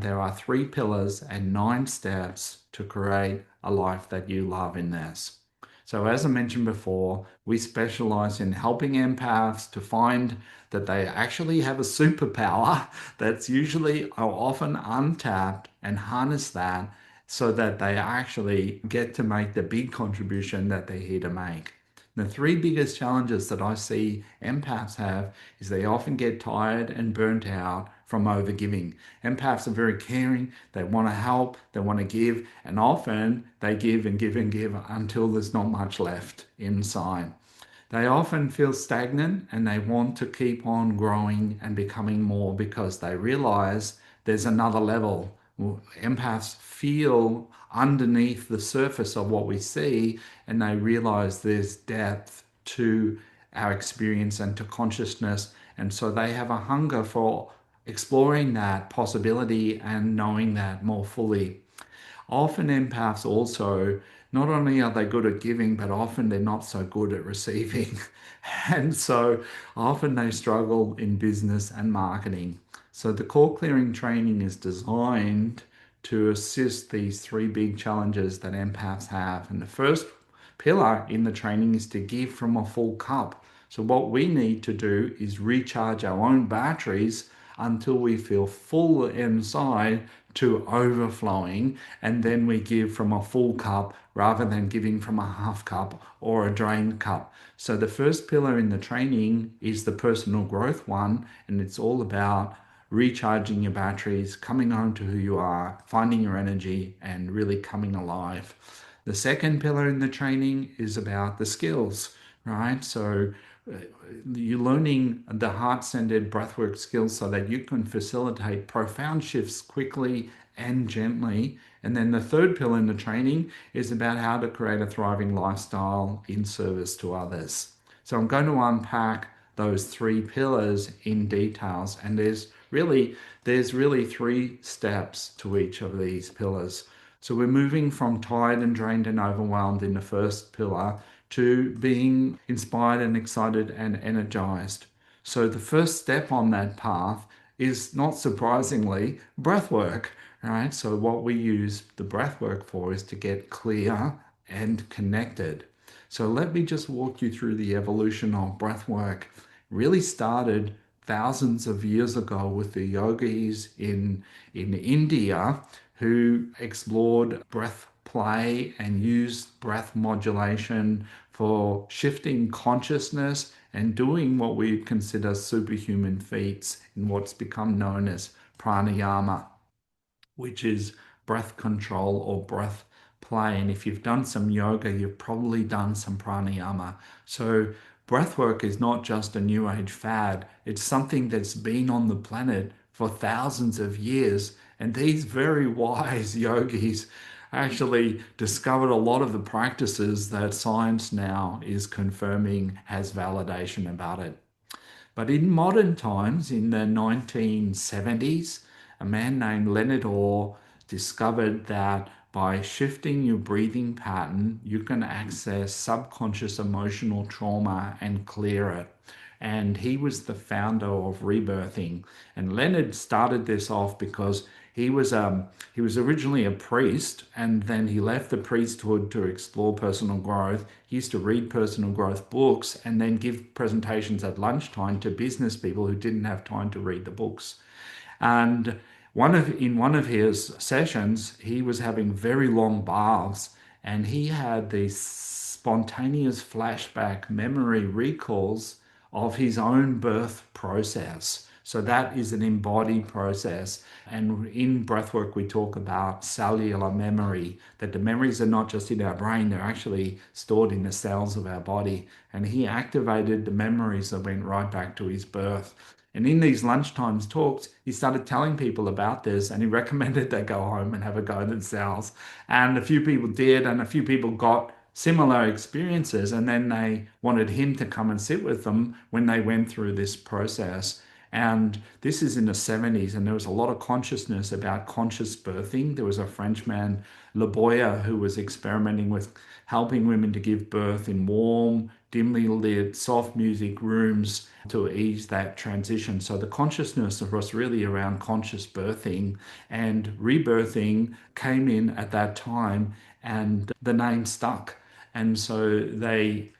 There are 3 pillars and 9 steps to create a life that you love in this. So, as I mentioned before, we specialize in helping empaths to find that they actually have a superpower that's usually or often untapped and harness that so that they actually get to make the big contribution that they're here to make. The 3 biggest challenges that I see empaths have is they often get tired and burnt out from overgiving. Empaths are very caring, they want to help, they want to give, and often they give and give and give until there's not much left inside. They often feel stagnant and they want to keep on growing and becoming more because they realize there's another level. Empaths feel underneath the surface of what we see and they realize there's depth to our experience and to consciousness. And so they have a hunger for exploring that possibility and knowing that more fully. Often empaths also, not only are they good at giving, but often they're not so good at receiving. And so often they struggle in business and marketing. So the core clearing training is designed to assist these 3 big challenges that empaths have. And the first pillar in the training is to give from a full cup. So what we need to do is recharge our own batteries until we feel full inside to overflowing, and then we give from a full cup rather than giving from a half cup or a drained cup. So the first pillar in the training is the personal growth one, and it's all about recharging your batteries, coming home to who you are, finding your energy, and really coming alive. The second pillar in the training is about the skills, right? So you're learning the heart-centered breathwork skills so that you can facilitate profound shifts quickly and gently. And then the third pillar in the training is about how to create a thriving lifestyle in service to others. So I'm going to unpack those 3 pillars in details, and there's really 3 steps to each of these pillars. So we're moving from tired and drained and overwhelmed in the first pillar to being inspired and excited and energized. So the first step on that path is not surprisingly breath work, right? So what we use the breath work for is to get clear and connected. So let me just walk you through the evolution of breath work. It really started thousands of years ago with the yogis in India who explored breath play and used breath modulation for shifting consciousness and doing what we consider superhuman feats in what's become known as pranayama, which is breath control or breath play. And if you've done some yoga, you've probably done some pranayama. So breathwork is not just a new age fad, it's something that's been on the planet for thousands of years. And these very wise yogis actually discovered a lot of the practices that science now is confirming has validation about it. But in modern times, in the 1970s, a man named Leonard Orr discovered that by shifting your breathing pattern, you can access subconscious emotional trauma and clear it. And he was the founder of rebirthing. And Leonard started this off because he was originally a priest, and then he left the priesthood to explore personal growth. He used to read personal growth books and then give presentations at lunchtime to business people who didn't have time to read the books. And in one of his sessions, he was having very long baths, and he had these spontaneous flashback memory recalls of his own birth process. So that is an embodied process. And in breathwork, we talk about cellular memory, that the memories are not just in our brain, they're actually stored in the cells of our body. And he activated the memories that went right back to his birth. And in these lunchtime talks, he started telling people about this and he recommended they go home and have a go themselves. And a few people did, and a few people got similar experiences. And then they wanted him to come and sit with them when they went through this process. And this is in the 70s, and there was a lot of consciousness about conscious birthing. There was a Frenchman, Le Boyer, who was experimenting with helping women to give birth in warm, dimly lit, soft music rooms to ease that transition. So the consciousness was really around conscious birthing, and rebirthing came in at that time, and the name stuck. And so they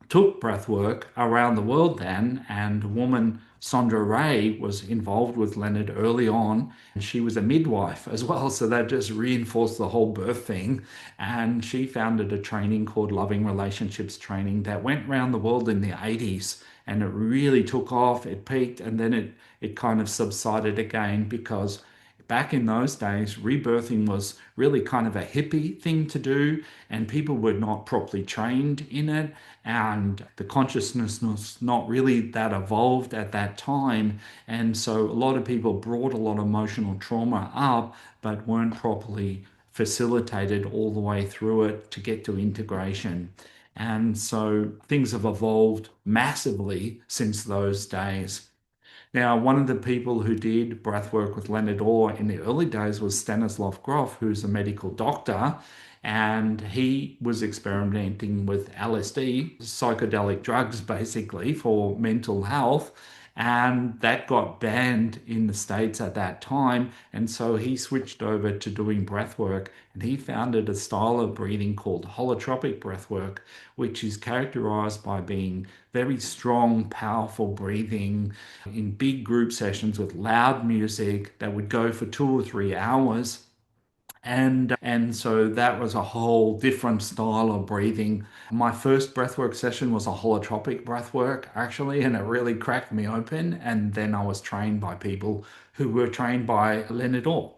took breath work around the world then, and a woman, Sandra Ray, was involved with Leonard early on, and she was a midwife as well, so that just reinforced the whole birth thing. And she founded a training called Loving Relationships Training that went around the world in the 80s, and it really took off. It peaked, and then it kind of subsided again, because back in those days, rebirthing was really kind of a hippie thing to do, and people were not properly trained in it, and the consciousness was not really that evolved at that time. And so a lot of people brought a lot of emotional trauma up, but weren't properly facilitated all the way through it to get to integration. And so things have evolved massively since those days. Now, one of the people who did breath work with Leonard Orr in the early days was Stanislav Grof, who's a medical doctor, and he was experimenting with LSD, psychedelic drugs basically, for mental health. And that got banned in the States at that time. And so he switched over to doing breath work, and he founded a style of breathing called holotropic breath work, which is characterized by being very strong, powerful breathing in big group sessions with loud music that would go for 2 or 3 hours. And so that was a whole different style of breathing. My first breathwork session was a holotropic breathwork, actually, and it really cracked me open. And then I was trained by people who were trained by Leonard Orr.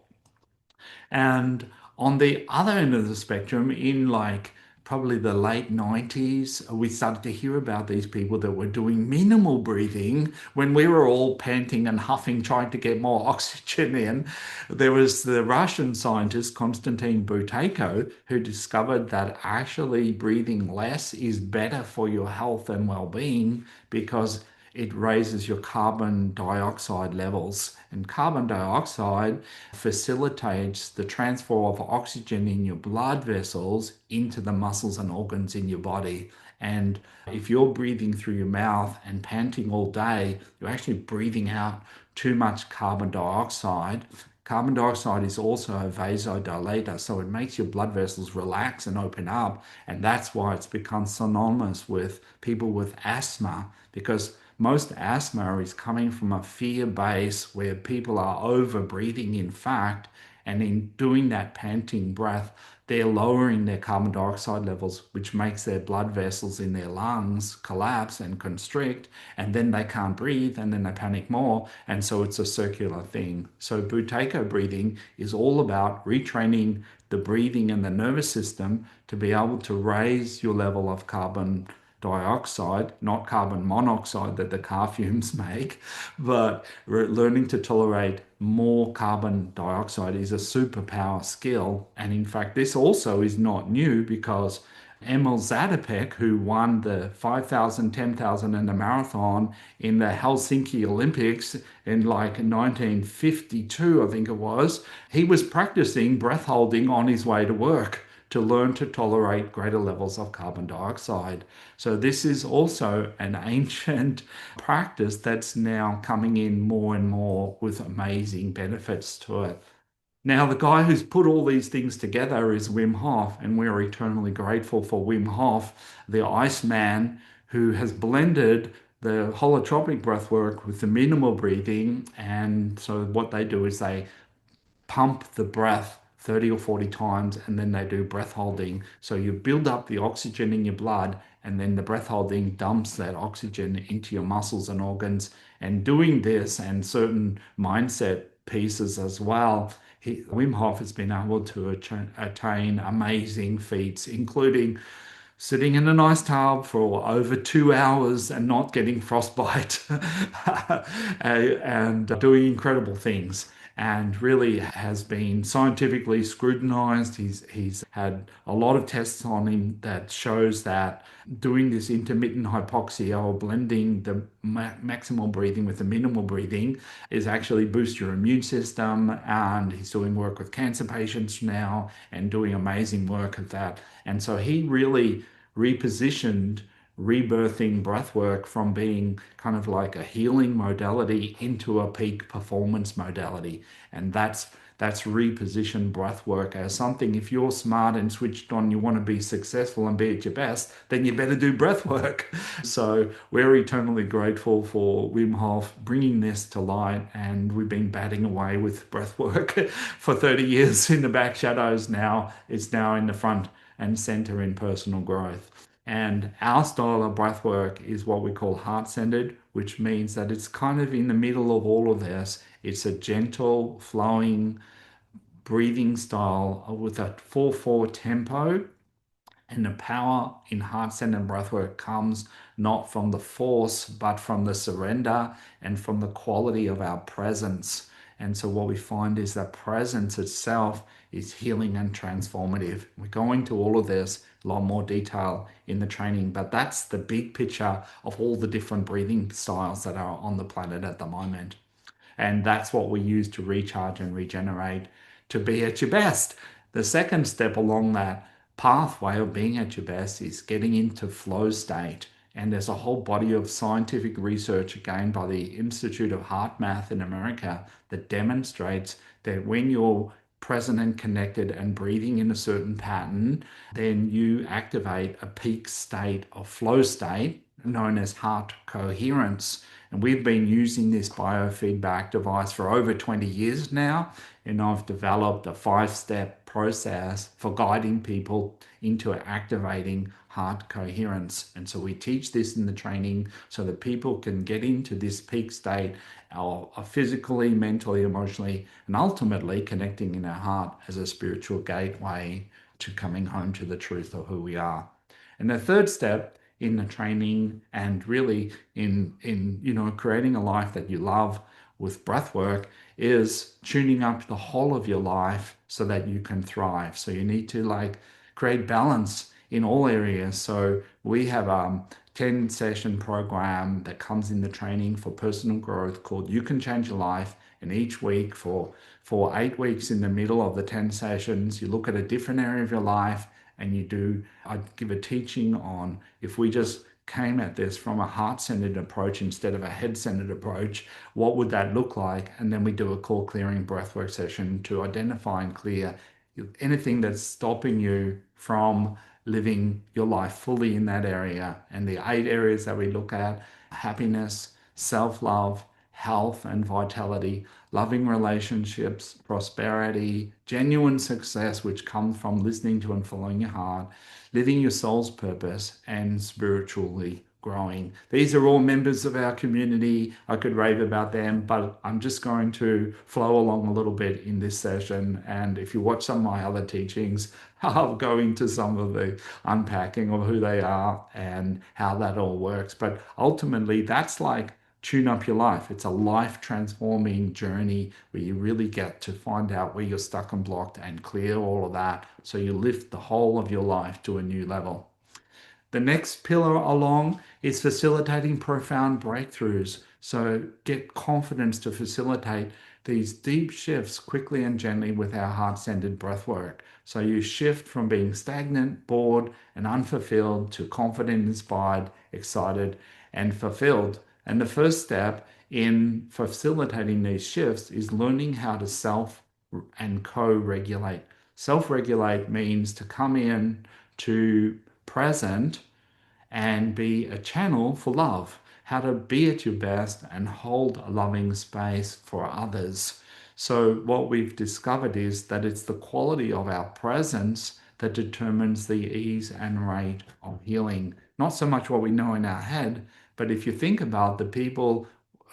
And on the other end of the spectrum, in like probably the late 90s, we started to hear about these people that were doing minimal breathing when we were all panting and huffing, trying to get more oxygen in. There was the Russian scientist Konstantin Buteyko who discovered that actually breathing less is better for your health and well-being, because it raises your carbon dioxide levels. And carbon dioxide facilitates the transfer of oxygen in your blood vessels into the muscles and organs in your body. And if you're breathing through your mouth and panting all day, you're actually breathing out too much carbon dioxide. Carbon dioxide is also a vasodilator, so it makes your blood vessels relax and open up. And that's why it's become synonymous with people with asthma, because most asthma is coming from a fear base where people are over breathing, in fact, and in doing that panting breath, they're lowering their carbon dioxide levels, which makes their blood vessels in their lungs collapse and constrict, and then they can't breathe, and then they panic more. And so it's a circular thing. So Buteyko breathing is all about retraining the breathing and the nervous system to be able to raise your level of carbon dioxide, not carbon monoxide that the car fumes make, but learning to tolerate more carbon dioxide is a superpower skill. And in fact, this also is not new, because Emil Zatopek, who won the 5,000, 10,000 and the marathon in the Helsinki Olympics in like 1952, I think it was, he was practicing breath holding on his way to work to learn to tolerate greater levels of carbon dioxide. So this is also an ancient practice that's now coming in more and more with amazing benefits to it. Now, the guy who's put all these things together is Wim Hof, and we're eternally grateful for Wim Hof, the Iceman, who has blended the holotropic breath work with the minimal breathing. And so what they do is they pump the breath 30 or 40 times, and then they do breath holding. So you build up the oxygen in your blood, and then the breath holding dumps that oxygen into your muscles and organs. And doing this and certain mindset pieces as well, Wim Hof has been able to attain amazing feats, including sitting in a nice tub for over 2 hours and not getting frostbite and doing incredible things, and really has been scientifically scrutinized. He's had a lot of tests on him that shows that doing this intermittent hypoxia, or blending the maximal breathing with the minimal breathing, is actually boost your immune system. And he's doing work with cancer patients now and doing amazing work at that. And so he really repositioned rebirthing breathwork from being kind of like a healing modality into a peak performance modality. And that's repositioned breathwork as something, if you're smart and switched on, you want to be successful and be at your best, then you better do breathwork. So we're eternally grateful for Wim Hof bringing this to light, and we've been batting away with breathwork for 30 years in the back shadows. Now it's now in the front and center in personal growth. And our style of breathwork is what we call heart-centered, which means that it's kind of in the middle of all of this. It's a gentle, flowing breathing style with a 4/4 tempo, and the power in heart centered breathwork comes not from the force, but from the surrender and from the quality of our presence. And so, what we find is that presence itself is healing and transformative. We go into all of this a lot more detail in the training, but that's the big picture of all the different breathing styles that are on the planet at the moment. And that's what we use to recharge and regenerate to be at your best. The second step along that pathway of being at your best is getting into flow state. And there's a whole body of scientific research, again, by the Institute of Heart Math in America, that demonstrates that when you're present and connected and breathing in a certain pattern, then you activate a peak state of flow state known as heart coherence. And we've been using this biofeedback device for over 20 years now. And I've developed a 5-step process for guiding people into activating heart coherence. And so we teach this in the training so that people can get into this peak state of physically, mentally, emotionally, and ultimately connecting in our heart as a spiritual gateway to coming home to the truth of who we are. And the third step in the training, and really in creating a life that you love with breath work, is tuning up the whole of your life so that you can thrive. So you need to create balance in all areas. So we have a 10 session program that comes in the training for personal growth called You Can Change Your Life. And each week for 8 weeks, in the middle of the 10 sessions, you look at a different area of your life, and I give a teaching on, if we just came at this from a heart-centered approach instead of a head-centered approach, what would that look like? And then we do a core clearing breathwork session to identify and clear anything that's stopping you from living your life fully in that area. And the 8 areas that we look at: happiness, self-love, health and vitality, loving relationships, prosperity, genuine success, which comes from listening to and following your heart, living your soul's purpose, and spiritually growing. These are all members of our community. I could rave about them, but I'm just going to flow along a little bit in this session. And if you watch some of my other teachings, I'll go into some of the unpacking of who they are and how that all works. But ultimately, that's like tune up your life. It's a life transforming journey where you really get to find out where you're stuck and blocked and clear all of that, so you lift the whole of your life to a new level. The next pillar along is facilitating profound breakthroughs. So get confidence to facilitate these deep shifts quickly and gently with our heart-centered breath work. So you shift from being stagnant, bored, and unfulfilled to confident, inspired, excited, and fulfilled. And the first step in facilitating these shifts is learning how to self and co-regulate. Self-regulate means to come in to present and be a channel for love, how to be at your best and hold a loving space for others. So what we've discovered is that it's the quality of our presence that determines the ease and rate of healing. Not so much what we know in our head, but if you think about the people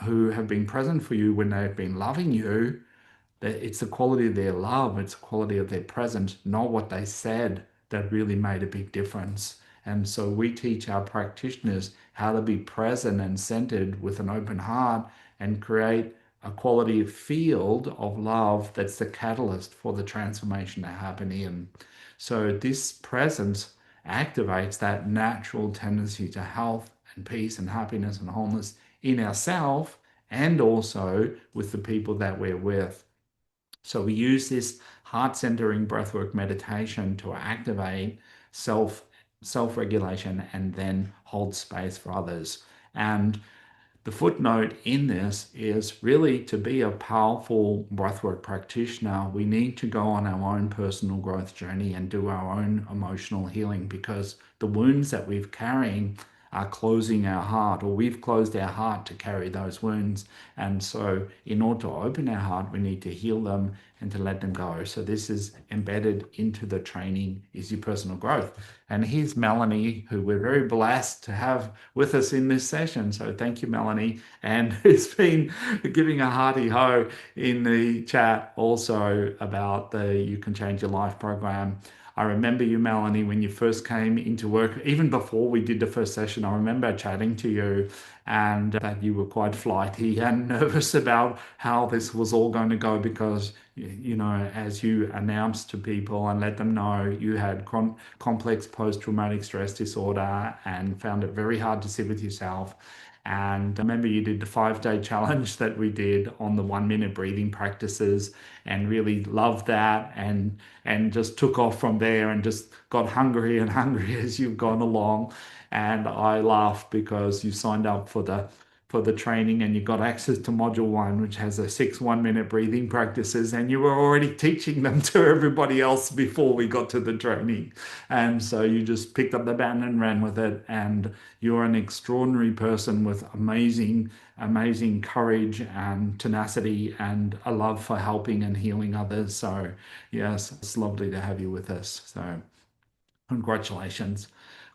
who have been present for you when they've been loving you, it's the quality of their love, it's the quality of their presence, not what they said, that really made a big difference. And so we teach our practitioners how to be present and centered with an open heart and create a quality field of love that's the catalyst for the transformation to happen in. So this presence activates that natural tendency to health and peace and happiness and wholeness in ourselves and also with the people that we're with. So we use this heart-centering breathwork meditation to activate self self-regulation, and then hold space for others. And the footnote in this is really to be a powerful breathwork practitioner, we need to go on our own personal growth journey and do our own emotional healing because the wounds that we've carrying are closing our heart, or we've closed our heart to carry those wounds. And so, in order to open our heart, we need to heal them and to let them go. So, this is embedded into the training is your personal growth. And here's Melanie, who we're very blessed to have with us in this session. So, thank you, Melanie. And who's been giving a hearty ho in the chat also about the You Can Change Your Life program. I remember you, Melanie, when you first came into work, even before we did the first session. I remember chatting to you and that you were quite flighty and nervous about how this was all going to go because, as you announced to people and let them know you had complex post-traumatic stress disorder and found it very hard to sit with yourself. And I remember you did the 5-day challenge that we did on the 1 minute breathing practices and really loved that and just took off from there and just got hungry and hungry as you've gone along. And I laughed because you signed up for the training and you got access to module 1, which has a 6 1-minute breathing practices, and you were already teaching them to everybody else before we got to the training. And so you just picked up the baton and ran with it. And you're an extraordinary person with amazing courage and tenacity and a love for helping and healing others. So, yes, it's lovely to have you with us. So, congratulations.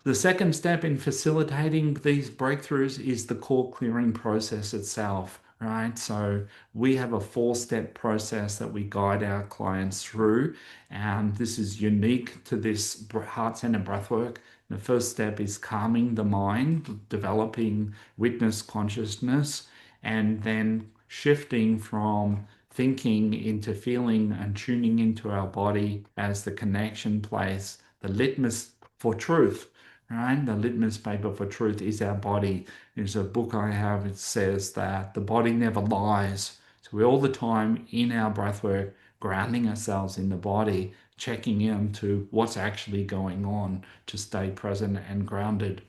The second step in facilitating these breakthroughs is the core clearing process itself, right? So we have a 4-step process that we guide our clients through, and this is unique to this heart-centered breathwork. The first step is calming the mind, developing witness consciousness, and then shifting from thinking into feeling and tuning into our body as the connection place, the litmus for truth, right? The litmus paper for truth is our body. There's a book I have, it says that the body never lies. So we're all the time in our breathwork, grounding ourselves in the body, checking into what's actually going on to stay present and grounded.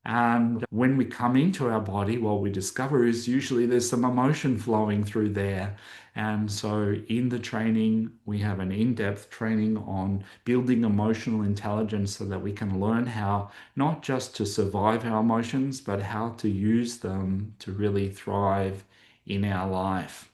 And when we come into our body, what we discover is usually there's some emotion flowing through there. And so in the training, we have an in-depth training on building emotional intelligence so that we can learn how not just to survive our emotions, but how to use them to really thrive in our life.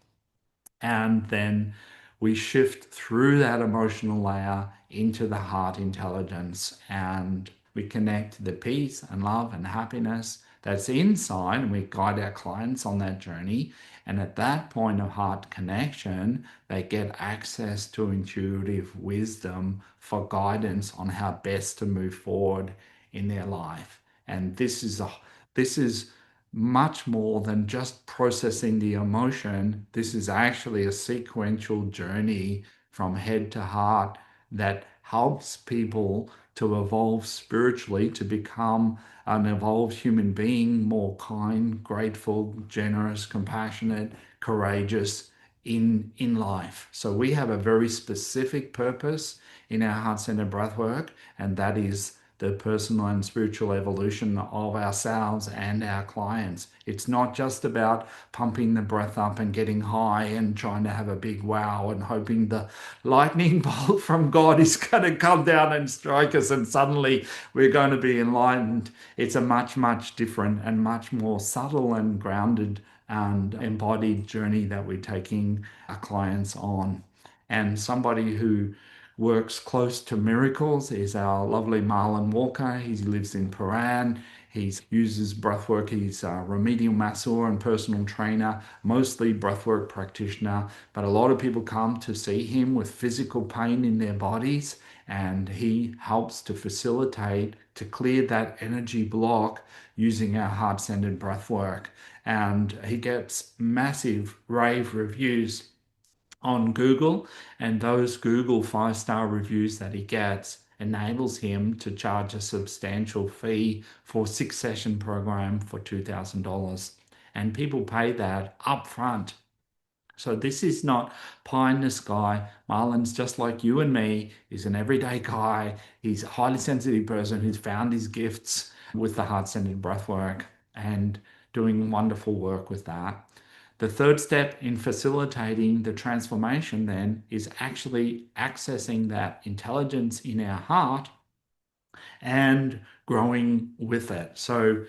And then we shift through that emotional layer into the heart intelligence and we connect the peace and love and happiness that's inside, and we guide our clients on that journey. And at that point of heart connection, they get access to intuitive wisdom for guidance on how best to move forward in their life. And this is much more than just processing the emotion. This is actually a sequential journey from head to heart that helps people to evolve spiritually, to become an evolved human being, more kind, grateful, generous, compassionate, courageous in life. So we have a very specific purpose in our heart-centered breathwork, and that is the personal and spiritual evolution of ourselves and our clients. It's not just about pumping the breath up and getting high and trying to have a big wow and hoping the lightning bolt from God is going to come down and strike us and suddenly we're going to be enlightened. It's a much different and much more subtle and grounded and embodied journey that we're taking our clients on. And somebody who works close to miracles is our lovely Marlon Walker. He lives in Paran. He uses breathwork. He's a remedial masseur and personal trainer, mostly breathwork practitioner. But a lot of people come to see him with physical pain in their bodies, and he helps to facilitate, to clear that energy block using our heart-centered breathwork. And he gets massive rave reviews on Google, and those Google 5-star reviews that he gets enables him to charge a substantial fee for a 6-session program for $2,000. And people pay that upfront. So this is not pie in the sky. Marlon's just like you and me. He's an everyday guy. He's a highly sensitive person who's found his gifts with the heart-centered breath work and doing wonderful work with that. The third step in facilitating the transformation then is actually accessing that intelligence in our heart and growing with it. So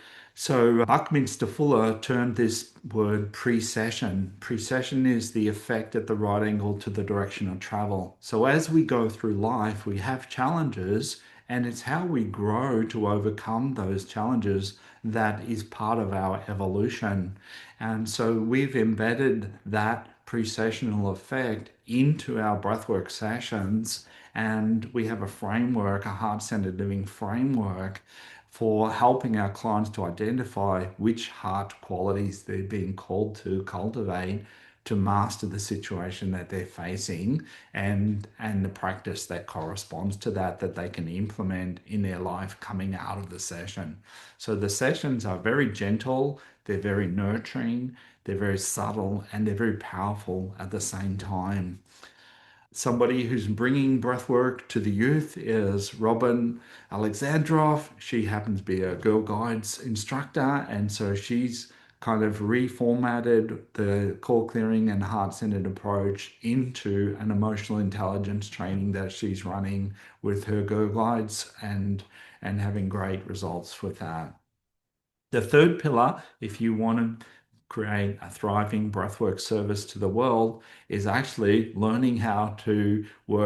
Buckminster Fuller termed this word precession. Precession is the effect at the right angle to the direction of travel. So as we go through life, we have challenges, and it's how we grow to overcome those challenges that is part of our evolution. And so we've embedded that precessional effect into our breathwork sessions, and we have a framework, a heart-centered living framework for helping our clients to identify which heart qualities they're being called to cultivate to master the situation that they're facing, and the practice that corresponds to that they can implement in their life coming out of the session. So the sessions are very gentle, they're very nurturing, they're very subtle, and they're very powerful at the same time. Somebody who's bringing breathwork to the youth is Robin Alexandrov. She happens to be a Girl Guides instructor, and so she's kind of reformatted the core clearing and heart-centered approach into an emotional intelligence training that she's running with her Girl Guides, and having great results with that. The third pillar, if you want to create a thriving breathwork service to the world, is actually learning how to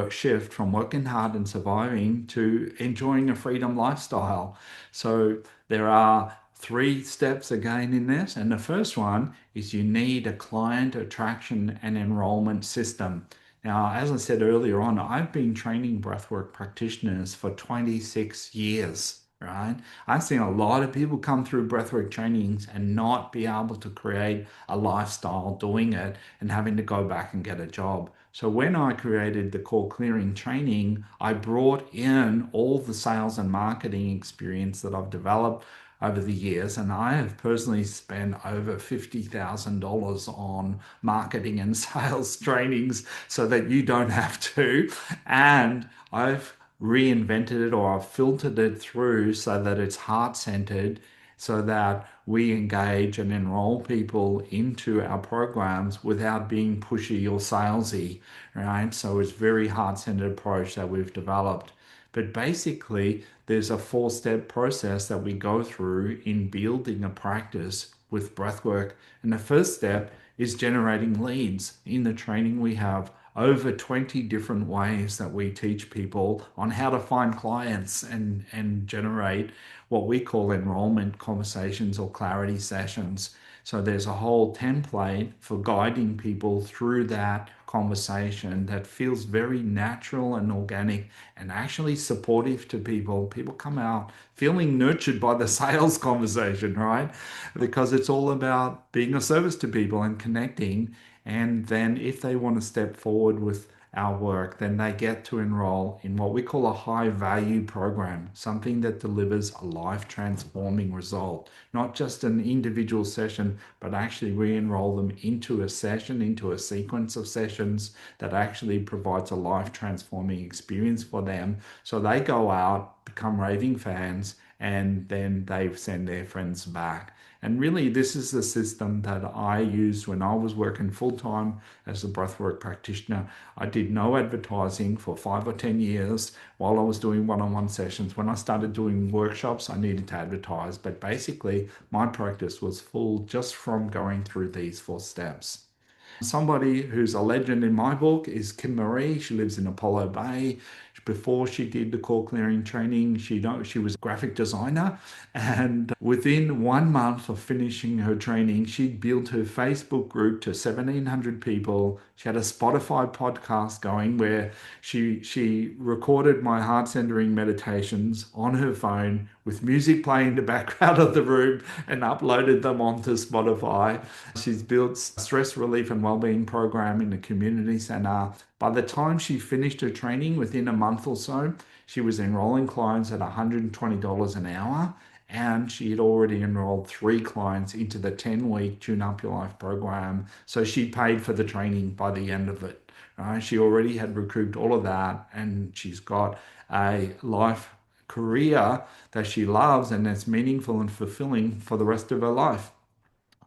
shift from working hard and surviving to enjoying a freedom lifestyle. So there are three steps again in this. And the first one is you need a client attraction and enrollment system. Now, as I said earlier on, I've been training breathwork practitioners for 26 years, right? I've seen a lot of people come through breathwork trainings and not be able to create a lifestyle doing it and having to go back and get a job. So when I created the core clearing training, I brought in all the sales and marketing experience that I've developed over the years, and I have personally spent over $50,000 on marketing and sales trainings so that you don't have to. And I've reinvented it, or I've filtered it through so that it's heart-centered, so that we engage and enroll people into our programs without being pushy or salesy, right? So it's very heart-centered approach that we've developed. But basically, there's a four-step process that we go through in building a practice with breathwork. And the first step is generating leads. In the training, we have over 20 different ways that we teach people on how to find clients and generate what we call enrollment conversations or clarity sessions. So there's a whole template for guiding people through that conversation that feels very natural and organic and actually supportive to people. People come out feeling nurtured by the sales conversation, right? Because it's all about being of service to people and connecting. And then if they want to step forward with our work, then they get to enroll in what we call a high value program, something that delivers a life transforming result, not just an individual session, but actually re-enroll them into a session, into a sequence of sessions that actually provides a life transforming experience for them. So they go out, become raving fans, and then they send their friends back. And really, this is the system that I used when I was working full time as a breathwork practitioner. I did no advertising for 5 or 10 years while I was doing one-on-one sessions. When I started doing workshops, I needed to advertise. But basically, my practice was full just from going through these four steps. Somebody who's a legend in my book is Kim Marie. She lives in Apollo Bay. Before she did the core clearing training, she was a graphic designer. And within 1 month of finishing her training, she built her Facebook group to 1,700 people. She had a Spotify podcast going where she recorded my heart centering meditations on her phone with music playing in the background of the room and uploaded them onto Spotify. She's built stress relief and wellbeing program in the community center. By the time she finished her training, within a month or so, she was enrolling clients at $120 an hour and she had already enrolled 3 clients into the 10-week Tune Up Your Life program. So she paid for the training by the end of it. Right? She already had recouped all of that, and she's got a life career that she loves and that's meaningful and fulfilling for the rest of her life.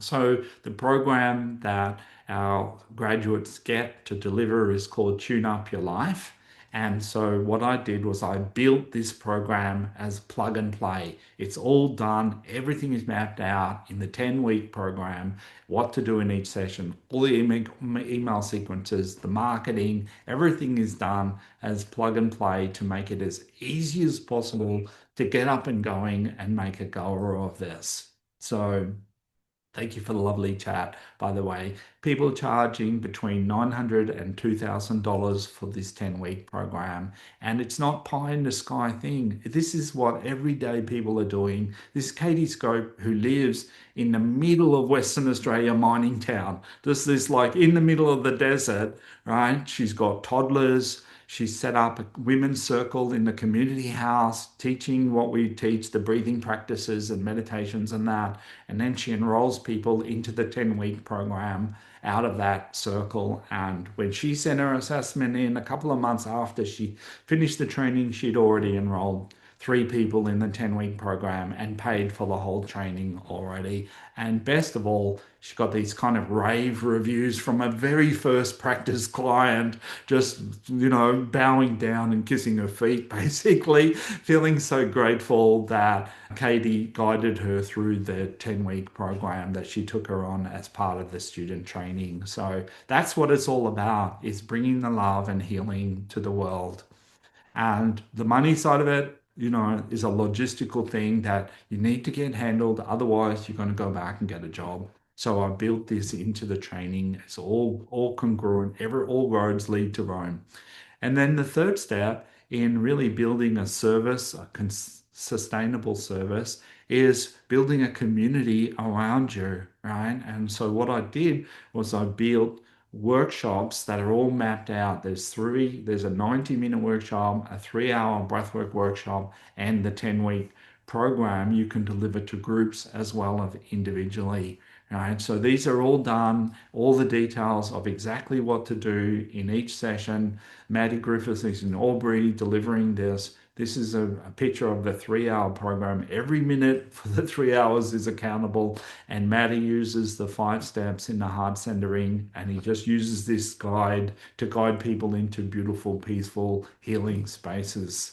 So the program that our graduates get to deliver is called Tune Up Your Life. And so what I did was I built this program as plug and play. It's all done. Everything is mapped out in the 10-week program, what to do in each session, all the email sequences, the marketing, everything is done as plug and play to make it as easy as possible to get up and going and make a goer of this. So thank you for the lovely chat, by the way. People charging between $900 and $2,000 for this 10-week program. And it's not pie in the sky thing. This is what everyday people are doing. This is Katie Scope, who lives in the middle of Western Australia mining town. This is like in the middle of the desert, right? She's got toddlers. She set up a women's circle in the community house, teaching what we teach, the breathing practices and meditations and that. And then she enrolls people into the 10-week program out of that circle. And when she sent her assessment in a couple of months after she finished the training, she'd already enrolled 3 people in the 10-week program and paid for the whole training already. And best of all, she got these kind of rave reviews from a very first practice client, just, bowing down and kissing her feet, basically, feeling so grateful that Katie guided her through the 10-week program that she took her on as part of the student training. So that's what it's all about, is bringing the love and healing to the world. And the money side of it, is a logistical thing that you need to get handled. Otherwise, you're going to go back and get a job. So I built this into the training. It's all congruent. All roads lead to Rome. And then the third step in really building a service, a sustainable service, is building a community around you, right? And so what I did was I built workshops that are all mapped out. There's a 90-minute workshop, a 3-hour breathwork workshop, and the 10-week program you can deliver to groups as well as individually. Right, so these are all done, all the details of exactly what to do in each session. Maddie Griffiths is in Albury delivering this. This is a picture of the 3-hour program. Every minute for the 3 hours is accountable. And Maddie uses the 5 steps in the heart centering, and he just uses this guide to guide people into beautiful, peaceful, healing spaces.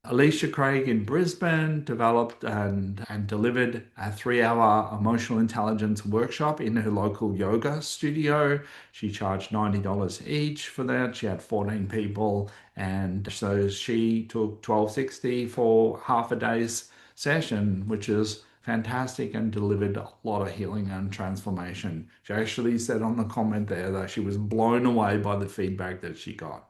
Alicia Craig in Brisbane developed and delivered a 3-hour emotional intelligence workshop in her local yoga studio. She charged $90 each for that. She had 14 people. And so she took $12.60 for half a day's session, which is fantastic, and delivered a lot of healing and transformation. She actually said on the comment there that she was blown away by the feedback that she got.